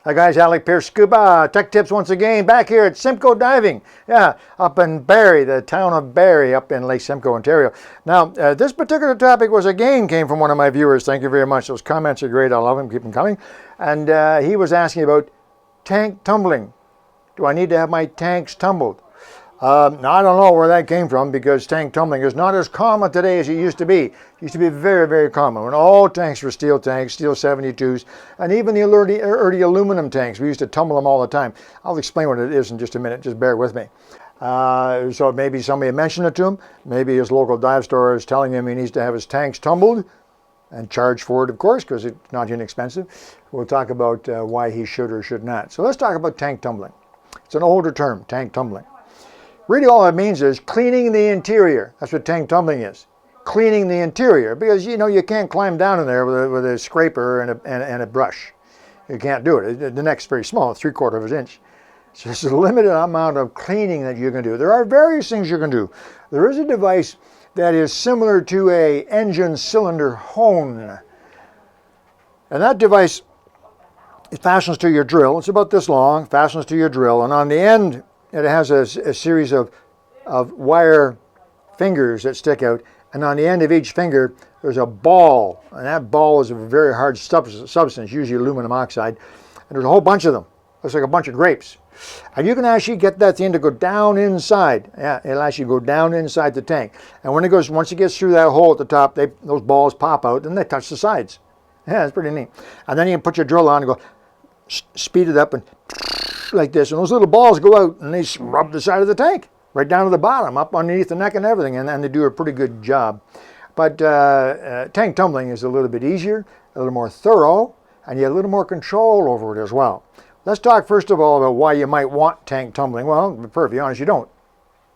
Hi guys, Alec, Peirce, Scuba. Tech tips once again, back here at Simcoe Diving. Yeah, up in Barrie, the town of Barrie, up in Lake Simcoe, Ontario. Now, this particular topic came from one of my viewers. Thank you very much. Those comments are great. I love them. Keep them coming. And he was asking about tank tumbling. Do I need to have my tanks tumbled? Now, I don't know where that came from, because tank tumbling is not as common today as it used to be. It used to be very, very common when all tanks were steel tanks, steel 72s, and even the early aluminum tanks. We used to tumble them all the time. I'll explain what it is in just a minute. Just bear with me. So maybe somebody mentioned it to him. Maybe his local dive store is telling him he needs to have his tanks tumbled and charge for it, of course, because it's not inexpensive. We'll talk about why he should or should not. So let's talk about tank tumbling. It's an older term, tank tumbling. Really all it means is cleaning the interior. That's what tank tumbling is. Cleaning the interior. Because, you know, you can't climb down in there with a scraper and a brush. You can't do it. The neck's very small, 3/4 of an inch. So there's a limited amount of cleaning that you can do. There are various things you can do. There is a device that is similar to a engine cylinder hone. And that device, it fastens to your drill. It's about this long, fastens to your drill. And on the end, it has a series of wire fingers that stick out, and on the end of each finger there's a ball, and that ball is a very hard substance, usually aluminum oxide, and there's a whole bunch of them. Looks like a bunch of grapes. And you can actually get that thing to go down inside. Yeah, it'll actually go down inside the tank. And when once it gets through that hole at the top, those balls pop out and they touch the sides. Yeah, it's pretty neat. And then you can put your drill on and go speed it up and like this, and those little balls go out and they rub the side of the tank right down to the bottom, up underneath the neck and everything, and they do a pretty good job. But tank tumbling is a little bit easier, a little more thorough, and you have a little more control over it as well. Let's talk first of all about why you might want tank tumbling. Well, to be perfectly honest, you don't.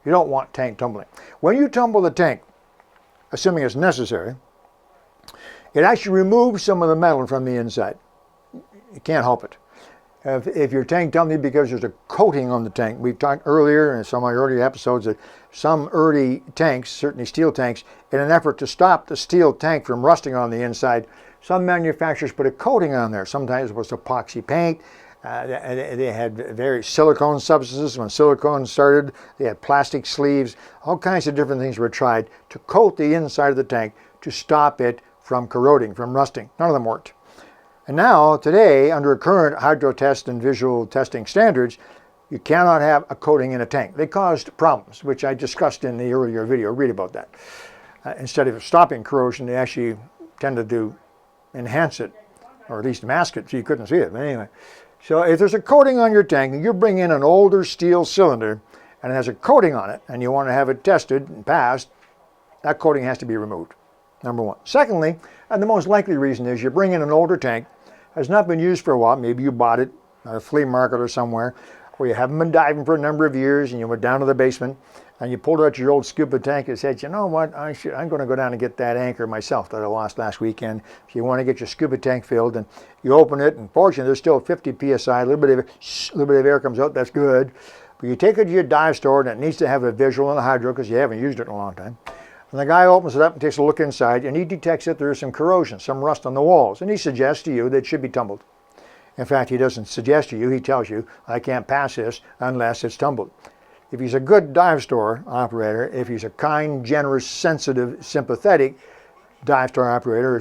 You don't want tank tumbling. When you tumble the tank, assuming it's necessary, it actually removes some of the metal from the inside. You can't help it. If you're tank tumbling because there's a coating on the tank, we've talked earlier in some of my earlier episodes that some early tanks, certainly steel tanks, in an effort to stop the steel tank from rusting on the inside, some manufacturers put a coating on there. Sometimes it was epoxy paint. They had various silicone substances. When silicone started, they had plastic sleeves. All kinds of different things were tried to coat the inside of the tank to stop it from corroding, from rusting. None of them worked. And now, today, under current hydro test and visual testing standards, you cannot have a coating in a tank. They caused problems, which I discussed in the earlier video. Read about that. Instead of stopping corrosion, they actually tended to enhance it, or at least mask it so you couldn't see it. But anyway, so if there's a coating on your tank, and you bring in an older steel cylinder, and it has a coating on it, and you want to have it tested and passed, that coating has to be removed. Number one. Secondly, and the most likely reason is you bring in an older tank, has not been used for a while.Maybe you bought it at a flea market or somewhere, or you haven't been diving for a number of years and you went down to the basement and you pulled out your old scuba tank and said, you know what, I'm going to go down and get that anchor myself that I lost last weekend. If you want to get your scuba tank filled, and you open it, and fortunately there's still 50 psi, a little bit of air comes out, that's good. But you take it to your dive store and it needs to have a visual and a hydro because you haven't used it in a long time. And the guy opens it up and takes a look inside, and he detects that there's some corrosion, some rust on the walls, and he suggests to you that it should be tumbled. In fact, he doesn't suggest to you, he tells you, I can't pass this unless it's tumbled. If he's a good dive store operator, if he's a kind, generous, sensitive, sympathetic dive store operator,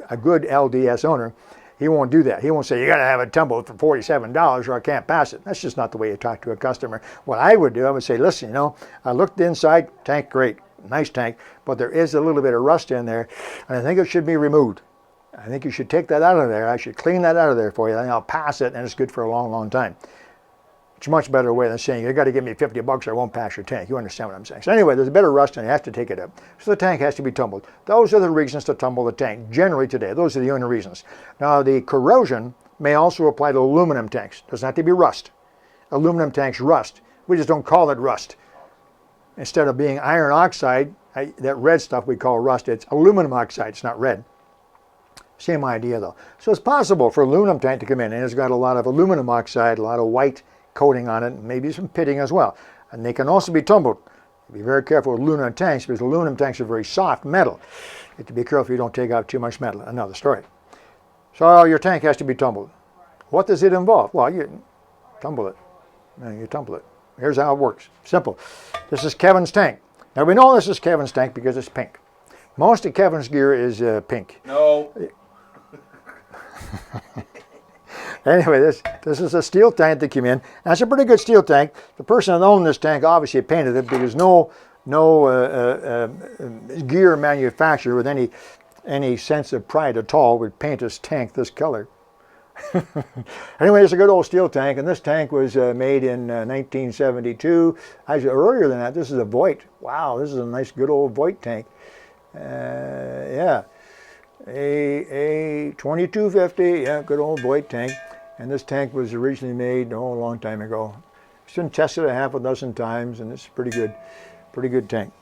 a good LDS owner, he won't do that. He won't say, you got to have it tumbled for $47 or I can't pass it. That's just not the way you talk to a customer. What I would do, I would say, listen, you know, I looked inside, tank great. Nice tank, but there is a little bit of rust in there, and I think it should be removed. I think you should take that out of there. I should clean that out of there for you, and I'll pass it, and it's good for a long, long time. It's a much better way than saying, you got to give me $50 or I won't pass your tank. You understand what I'm saying? So anyway, there's a bit of rust, and you have to take it up. So the tank has to be tumbled. Those are the reasons to tumble the tank, generally today. Those are the only reasons. Now, the corrosion may also apply to aluminum tanks. It doesn't have to be rust. Aluminum tanks rust. We just don't call it rust. Instead of being iron oxide, that red stuff we call rust, it's aluminum oxide, it's not red. Same idea though. So it's possible for aluminum tank to come in, and it's got a lot of aluminum oxide, a lot of white coating on it, and maybe some pitting as well. And they can also be tumbled. Be very careful with aluminum tanks, because aluminum tanks are very soft metal. You have to be careful you don't take out too much metal. Another story. So your tank has to be tumbled. What does it involve? Well, you tumble it. You tumble it. Here's how it works. Simple. This is Kevin's tank. Now we know this is Kevin's tank because it's pink. Most of Kevin's gear is pink. No. Anyway, this is a steel tank that came in. That's a pretty good steel tank. The person that owned this tank obviously painted it because no gear manufacturer with any sense of pride at all would paint his tank this color. Anyway, it's a good old steel tank, and this tank was made in 1972. Actually, earlier than that, this is a Voigt. Wow, this is a nice, good old Voigt tank. Yeah, a 2250, yeah, good old Voigt tank. And this tank was originally made a long time ago. It's been tested a half a dozen times, and it's a pretty good tank.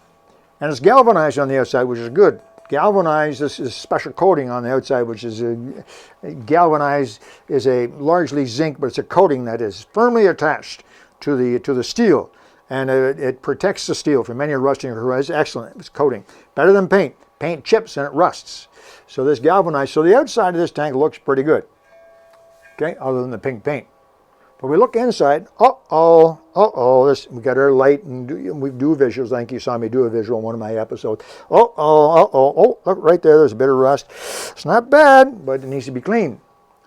And it's galvanized on the outside, which is good. Galvanized, this is special coating on the outside, which is galvanized is a largely zinc, but it's a coating that is firmly attached to the steel, and it protects the steel from any rusting or corrosion. It's excellent. It's coating, better than paint. Paint chips and it rusts. So this galvanized. So the outside of this tank looks pretty good. Okay, other than the pink paint. But we look inside, this, we got our light and we do visuals. I think you saw me do a visual in one of my episodes. Look right there, there's a bit of rust. It's not bad, but it needs to be cleaned.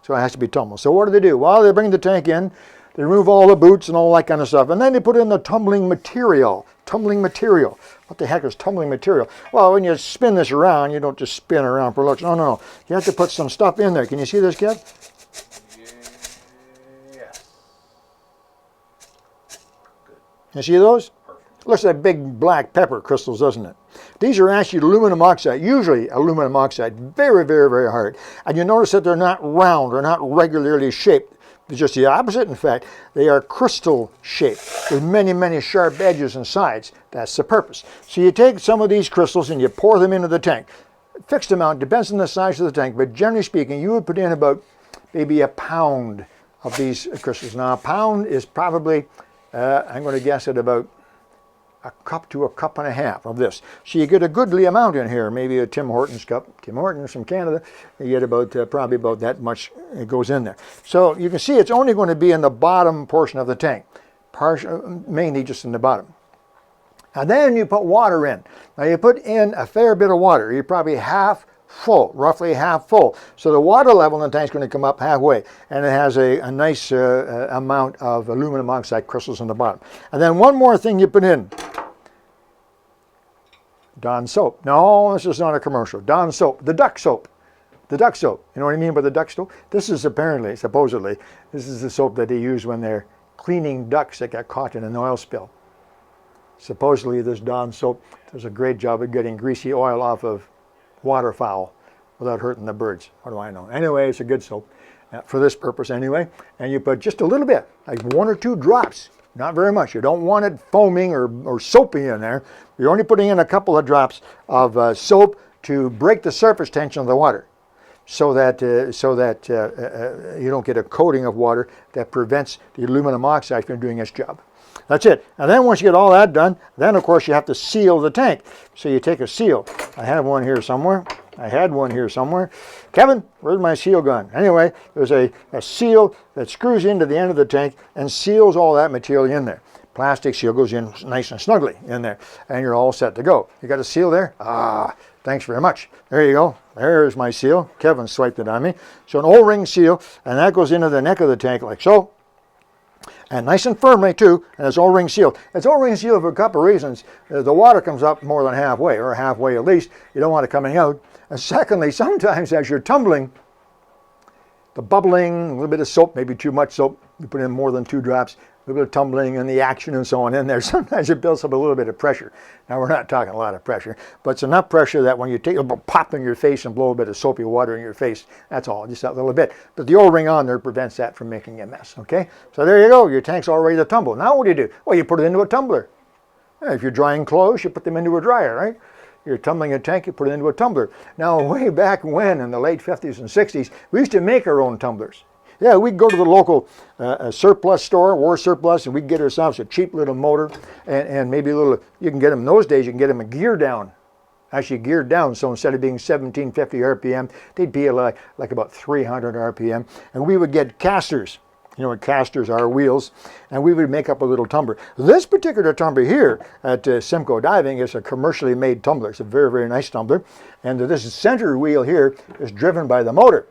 So it has to be tumbled. So what do? Well, they bring the tank in, they remove all the boots and all that kind of stuff, and then they put in the tumbling material. Tumbling material. What the heck is tumbling material? Well, when you spin this around, you don't just spin around for looks. No. You have to put some stuff in there. Can you see this, Kev? You see those? Perfect. Looks like big black pepper crystals, doesn't it? These are actually aluminum oxide, usually aluminum oxide, very, very, very hard. And you notice that they're not round or not regularly shaped. They're just the opposite, in fact. They are crystal shaped with many, many sharp edges and sides. That's the purpose. So you take some of these crystals and you pour them into the tank. Fixed amount, depends on the size of the tank, but generally speaking, you would put in about maybe a pound of these crystals. Now, a pound is probably I'm going to guess at about a cup to a cup and a half of this. So you get a goodly amount in here, maybe a Tim Hortons cup. Tim Hortons from Canada, you get about probably about that much it goes in there. So you can see it's only going to be in the bottom portion of the tank, mainly just in the bottom. And then you put water in. Now you put in a fair bit of water. You're probably half full, roughly half full. So the water level in the tank is going to come up halfway, and it has a nice amount of aluminum oxide crystals in the bottom. And then one more thing you put in. Dawn soap. No, this is not a commercial. Dawn soap. The duck soap. The duck soap. You know what I mean by the duck soap? This is apparently, supposedly, this is the soap that they use when they're cleaning ducks that got caught in an oil spill. Supposedly this Dawn soap does a great job of getting greasy oil off of waterfowl without hurting the birds. What do I know? Anyway, it's a good soap for this purpose anyway. And you put just a little bit, like 1 or 2 drops, not very much. You don't want it foaming or soapy in there. You're only putting in a couple of drops of soap to break the surface tension of the water, so that you don't get a coating of water that prevents the aluminum oxide from doing its job. That's it. And then once you get all that done, then of course you have to seal the tank. So you take a seal. I have one here somewhere. I had one here somewhere. Kevin, where's my seal gun? Anyway, there's a seal that screws into the end of the tank and seals all that material in there. Plastic seal goes in nice and snugly in there, and you're all set to go. You got a seal there? Ah, thanks very much. There you go. There's my seal. Kevin swiped it on me. So an O-ring seal, and that goes into the neck of the tank like so. And nice and firmly too, and it's O-ring sealed. It's O-ring sealed for a couple of reasons. The water comes up more than halfway, or halfway at least. You don't want it coming out. And secondly, sometimes as you're tumbling, the bubbling, a little bit of soap, maybe too much soap, you put in more than 2 drops, a little bit of tumbling and the action and so on in there. Sometimes it builds up a little bit of pressure. Now we're not talking a lot of pressure, but it's enough pressure that when you take it'll pop in your face and blow a bit of soapy water in your face. That's all, just that little bit. But the O-ring on there prevents that from making a mess, okay? So there you go, your tank's all ready to tumble. Now what do? Well, you put it into a tumbler. If you're drying clothes, you put them into a dryer, right? You're tumbling a tank, you put it into a tumbler. Now way back when, in the late 50s and 60s, we used to make our own tumblers. Yeah, we'd go to the local surplus store, war surplus, and we'd get ourselves a cheap little motor and maybe a little, you can get them, those days you can get them a gear down actually geared down. So instead of being 1750 RPM, they'd be like about 300 RPM. And we would get casters. You know what casters are, wheels, and we would make up a little tumbler. This particular tumbler here at Simcoe Diving is a commercially made tumbler. It's a very, very nice tumbler. And this center wheel here is driven by the motor.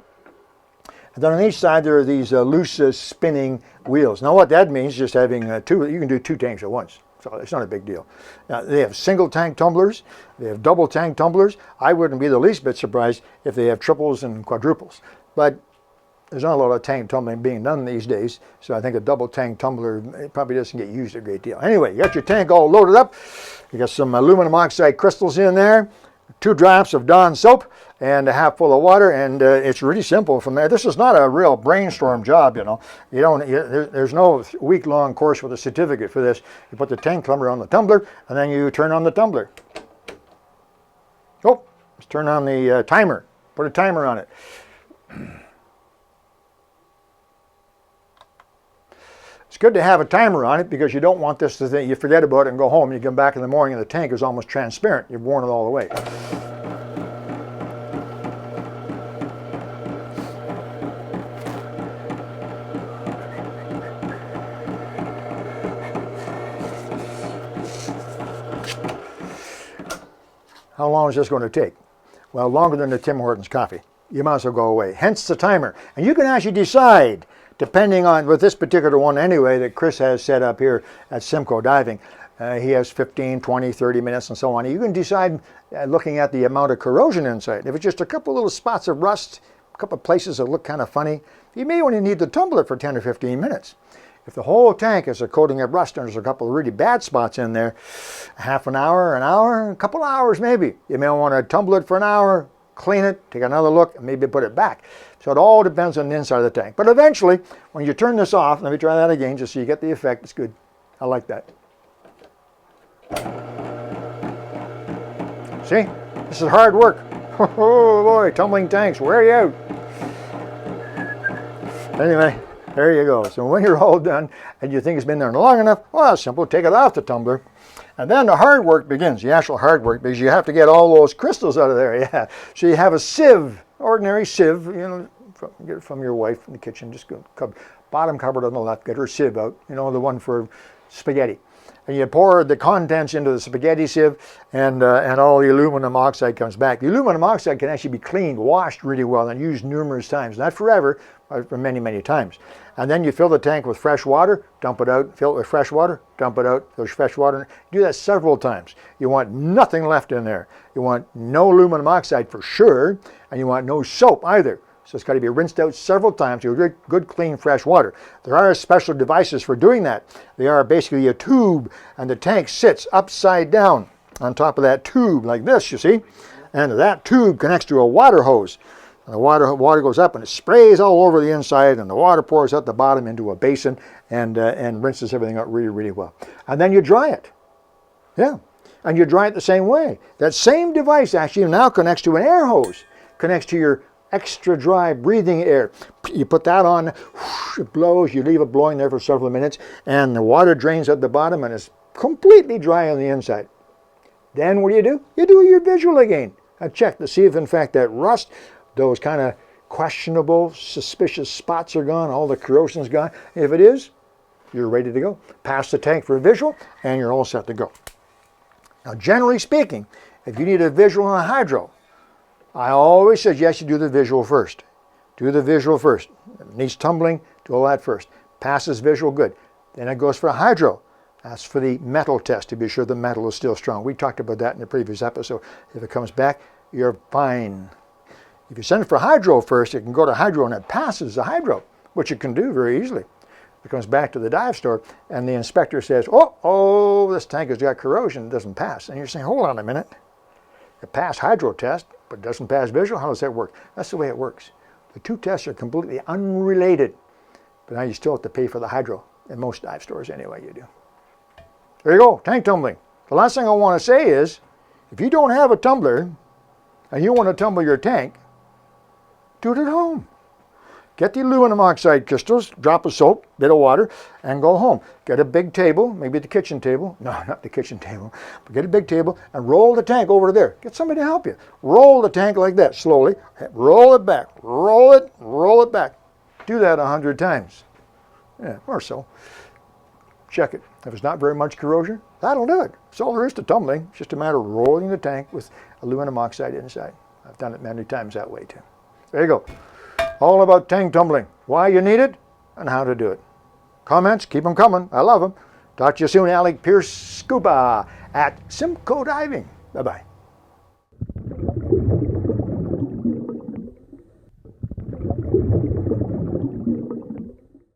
And then on each side there are these loose spinning wheels. Now what that means is just having two, you can do 2 tanks at once. So it's not a big deal. Now, they have single tank tumblers. They have double tank tumblers. I wouldn't be the least bit surprised if they have triples and quadruples. But there's not a lot of tank tumbling being done these days, so I think a double tank tumbler probably doesn't get used a great deal. Anyway, you got your tank all loaded up. You got some aluminum oxide crystals in there, 2 drops of Dawn soap, and a half full of water, and it's really simple from there. This is not a real brainstorm job, you know. There's no week-long course with a certificate for this. You put the tank tumbler on the tumbler, and then you turn on the tumbler. Oh, let's turn on the timer. Put a timer on it. It's good to have a timer on it because you don't want this to think you forget about it and go home. You come back in the morning and the tank is almost transparent. You've worn it all the way. How long is this going to take? Well, longer than the Tim Hortons coffee. You might as well go away. Hence the timer. And you can actually decide, depending on, with this particular one anyway, that Chris has set up here at Simcoe Diving, he has 15, 20, 30 minutes and so on. You can decide looking at the amount of corrosion inside. If it's just a couple little spots of rust, a couple of places that look kind of funny, you may only need to tumble it for 10 or 15 minutes. If the whole tank is a coating of rust and there's a couple of really bad spots in there, half an hour, a couple of hours maybe. You may want to tumble it for an hour, clean it, take another look, and maybe put it back. So it all depends on the inside of the tank. But eventually, when you turn this off, let me try that again just so you get the effect. It's good. I like that. See? This is hard work. Oh boy, tumbling tanks, wear you out. Anyway, there you go. So when you're all done and you think it's been there long enough, well, it's simple. Take it off the tumbler. And then the hard work begins, the actual hard work, because you have to get all those crystals out of there. Yeah. So you have a sieve, ordinary sieve, you know, get it from your wife in the kitchen. Just go bottom cupboard on the left, get her sieve out, you know, the one for spaghetti. And you pour the contents into the spaghetti sieve, and all the aluminum oxide comes back. The aluminum oxide can actually be cleaned, washed really well, and used numerous times. Not forever, but for many, many times. And then you fill the tank with fresh water, dump it out, fill it with fresh water, dump it out, there's fresh water. Do that several times. You want nothing left in there. You want no aluminum oxide for sure, and you want no soap either. So it's got to be rinsed out several times to good, clean, fresh water. There are special devices for doing that. They are basically a tube, and the tank sits upside down on top of that tube like this, you see. And that tube connects to a water hose. And the water goes up and it sprays all over the inside, and the water pours out the bottom into a basin and rinses everything out really, really well. And then you dry it. Yeah. And you dry it the same way. That same device actually now connects to an air hose, connects to your extra dry breathing air. You put that on, whoosh, it blows, you leave it blowing there for several minutes, and the water drains at the bottom and it's completely dry on the inside. Then what do? You do your visual again. I check to see if in fact that rust, those kind of questionable, suspicious spots are gone, all the corrosion's gone. If it is, you're ready to go. Pass the tank for a visual and you're all set to go. Now generally speaking, if you need a visual on a hydro, I always suggest you do the visual first. Do the visual first. It needs tumbling, do all that first. Passes visual, good. Then it goes for a hydro. That's for the metal test to be sure the metal is still strong. We talked about that in the previous episode. If it comes back, you're fine. If you send it for hydro first, it can go to hydro and it passes the hydro, which it can do very easily. It comes back to the dive store and the inspector says, oh, this tank has got corrosion, it doesn't pass. And you're saying, hold on a minute. It passed hydro test, but doesn't pass visual? How does that work? That's the way it works. The two tests are completely unrelated, but now you still have to pay for the hydro. In most dive stores anyway, you do. There you go, tank tumbling. The last thing I want to say is, if you don't have a tumbler and you want to tumble your tank, do it at home. Get the aluminum oxide crystals, drop of soap, bit of water, and go home. Get a big table, maybe the kitchen table. No, not the kitchen table. But get a big table and roll the tank over to there. Get somebody to help you. Roll the tank like that, slowly. Roll it back. Roll it back. Do that 100 times. Yeah, or so. Check it. If it's not very much corrosion, that'll do it. That's all there is to tumbling. It's just a matter of rolling the tank with aluminum oxide inside. I've done it many times that way too. There you go. All about tank tumbling, why you need it, and how to do it. Comments, keep them coming. I love them. Talk to you soon, Alec, Peirce, Scuba at Simcoe Diving. Bye-bye.